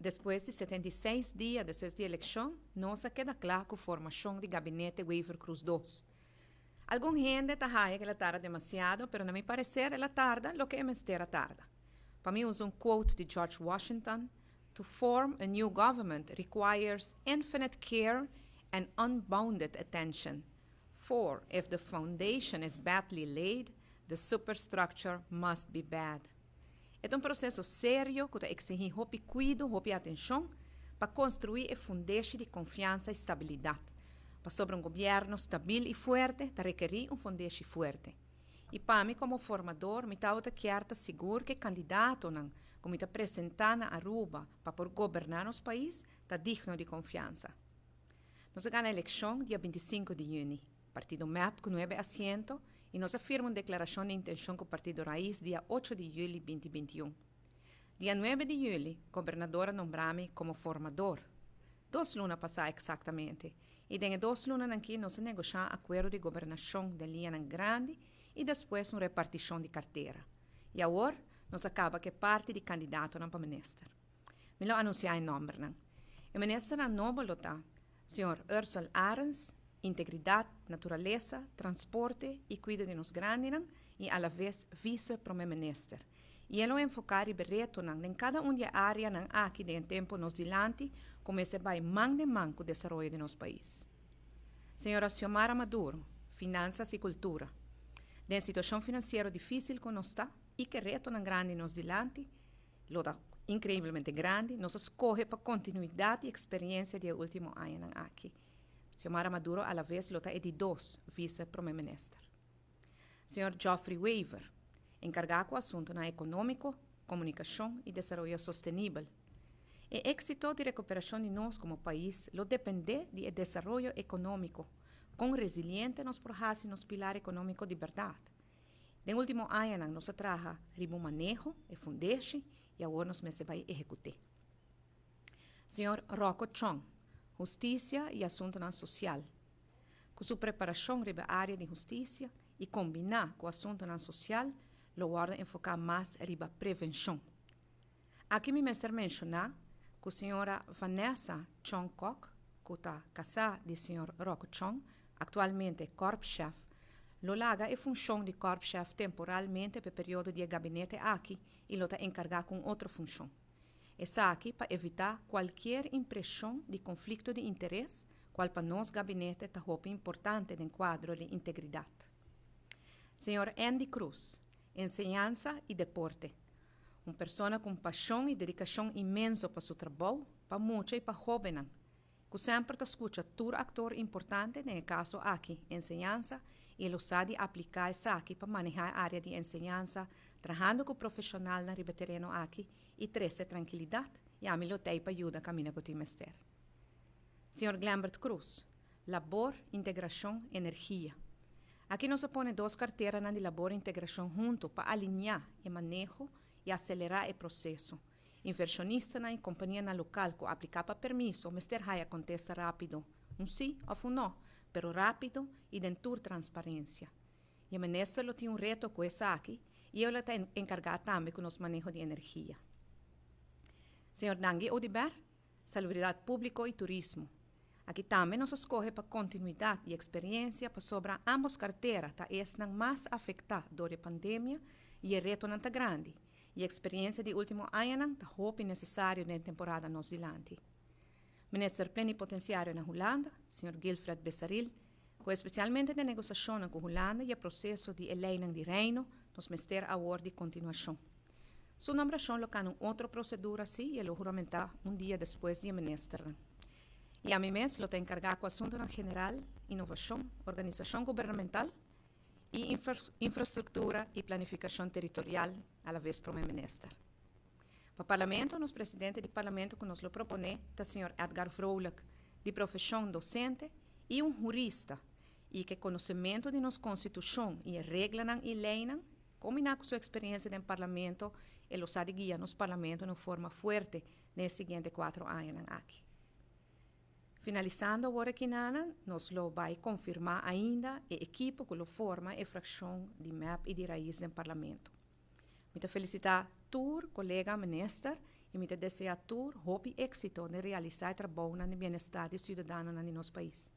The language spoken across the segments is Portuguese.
Depois de 76 dias depois da eleição, nossa queda claro com a formação de gabinete Weaver Cruz II. Alguma gente está achando que ela tarda demasiado, mas, na minha parecer, ela tarda o que é mesteira tarda. Para mim, uso quote de George Washington: "To form a new government requires infinite care and unbounded attention. For, if the foundation is badly laid, the superstructure must be bad." É processo sério que exige muito cuidado, muito atenção para construir a fundação de confiança e estabilidade. Para sobre governo estável e forte, requerir fundação forte. E para mim, como formador, me quero seguro que o candidato que me apresentar na Aruba para por governar nosso país está digno de confiança. Nós ganhamos a eleição dia 25 de junho. Partido MEP com 9 assentos e nós afirmamos uma declaração de intenção com o Partido Raiz dia 8 de julho de 2021. Dia 9 de julho, a governadora nombrou-me como formador. 2 lunas passaram exatamente. E dentro de 2 lunas aqui, nós negociamos acordo de governação de linha grande e depois uma repartição de carteira. E agora, nós acaba que parte de candidato para ministro. Me lo anunciar em nome. O ministro na nova lota, Sr. Ursula Arens, integridade, natureza, transporte e cuidado de nos grandes e a la vez vice-primeiro-ministro. E ele enfocar e berreto em cada de área aqui de tempo nos dilante como se vai mão de mão com o desenvolvimento de nosso país. Senhora Xiomara Maduro, finanças e cultura. De situação financeira difícil que nós está e que reto grande nos dilante, lota incrivelmente grande, nós escolhe para continuidade e experiência de último ano aqui. Xiomara Maduro, a la vez, lota é de 2 vice-primeiro-ministro. Senhor Geoffrey Weaver, encargado com o assunto econômico, comunicação e desenvolvimento sustentável. O êxito de recuperação de nós como país lo depende do desenvolvimento econômico, com resiliente nos projetos nos pilares econômicos de verdade. No último ano, nós trabalhamos ribo manejo e fundação e agora nós vai executar. Senhor Rocco Chong, Justiça e Assunto Social. Com sua preparação riba área de justiça e combinar com o assunto social, lo guarda enfocar mais riba prevenção. Aqui me mencionar que a senhora Vanessa Chong Kok, que está casada do senhor Rocco Chong, atualmente corpo-chefe, lo larga a função de corpo-chefe temporalmente para o período de gabinete aqui e lo está encarregado com outra função. Está aqui para evitar qualquer impressão de conflito de interesse, qual para nós gabinete está muito importante no quadro de integridade. Senhor Andy Cruz, ensinança e deporte. Uma pessoa com paixão e dedicação imenso para seu trabalho, para muito e para jovens, que sempre escuta todo ator importante, no caso aqui, ensinança, e ele sabe aplicar isso aqui para manejar a área de ensinança, trabalhando com o profissional na terreno aqui e trazer tranquilidade e a milotei para ajudar a caminhar com o mestre. Senhor Glambert Cruz, labor, integração, energia. Aqui nós põe 2 carteiras de labor e integração junto para alinhar o manejo e acelerar o processo. Inversionista na companhia na local que aplicar para permisso, o mestre acontece rápido. Sim ou não, pero rápido e dentro transparência. E o ministro tem reto com isso aqui e ele está encarregado também com o manejo de energia. Senhor Dangui Odibert, Salubridade Pública e Turismo. Aqui também nós escolhe para continuidade e experiência para sobre ambas carteiras que estão mais afetadas durante a pandemia e o reto não está grande. E a experiência de último ano está muito necessário na temporada nos dilante. Ministro plenipotenciário na Holanda, Sr. Gilfred Bessaril, com especialmente na negociação com a Holanda e o processo de eleição de reino, nos mester a hora de continuação. Sua nomeação local outra procedura sim e ele juramentar dia depois de ministro. E a mim mesmo lo está encarregado com o assunto general, inovação, organização governamental e infraestrutura e planificação territorial, a la vez primeiro-ministro. Para o Parlamento, nos presidente do Parlamento que nos lo propone, é o Sr. Edgar Vrolijk, de profissão docente e jurista, e que conhecimento de nossa Constituição e regras e leis, combinado com sua experiência no Parlamento, ele sabe guiar nos Parlamento de forma forte nos seguintes 4 anos aqui. Finalizando agora aqui, nós lo vai confirmar ainda a equipe que lo forma a fração de MEP e de raiz do Parlamento. Muito felicitar todos colega ministro e me deseja tur hope e éxito de realizar trabalho no bem-estar do cidadão no nosso país.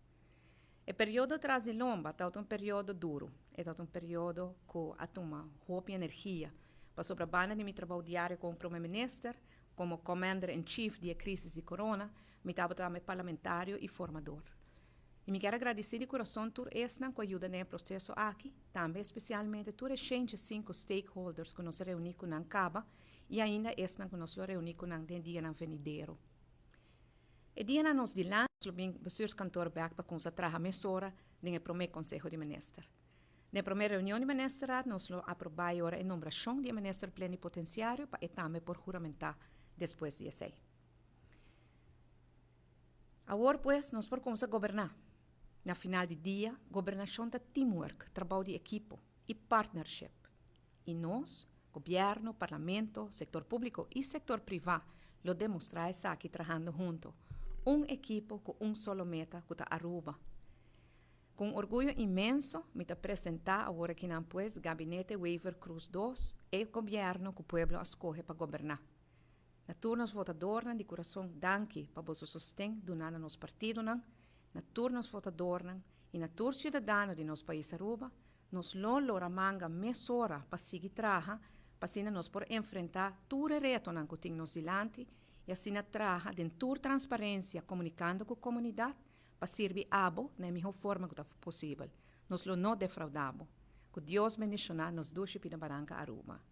O período atrás de lomba está um período duro, é um período que atoma hope e energia para sobrebanhar de meu trabalho diário como primeiro-ministro, como commander-in-chief da crise de corona, me estava também parlamentário e formador. E me quero agradecer de coração por esta que ajuda no processo aqui, também especialmente por os 5 stakeholders que nos reunimos com Caba e ainda esta que nos reunimos com o dia na venideiro. E dia na nos dilante, o bestuurskantoor back para consa traha mesora no primeiro Conselho de Ministros. Na primeira reunião de Ministerraad, nós aprovamos a nomeação de ministro plenipotenciário para também por juramentar depois de esse. Agora, pues, nós por começar a governar. Na final do dia, governação é teamwork, trabalho de equipo e partnership. E nós, governo, parlamento, setor público e setor privado, lo demonstramos aqui trabalhando junto. Equipo com solo meta, que está Aruba. Com orgulho imenso, me apresentar agora que não pues Gabinete Wever Cruz 2 e o governo que o povo escolhe para governar. Na turnos votadores de coração danke para vosso sustento durante nosso partido, na turnos votadores e na tur cidadano de nosso país Aruba, nos lora manga mesora para seguir traja, para assim nós por enfrentar tudo reto que temos dilante e assim traja de tur transparência comunicando com a comunidade para servir abo na melhor forma que possível. Nós não defraudamos. Que Deus bendicionar nos dois para Barranca Aruba.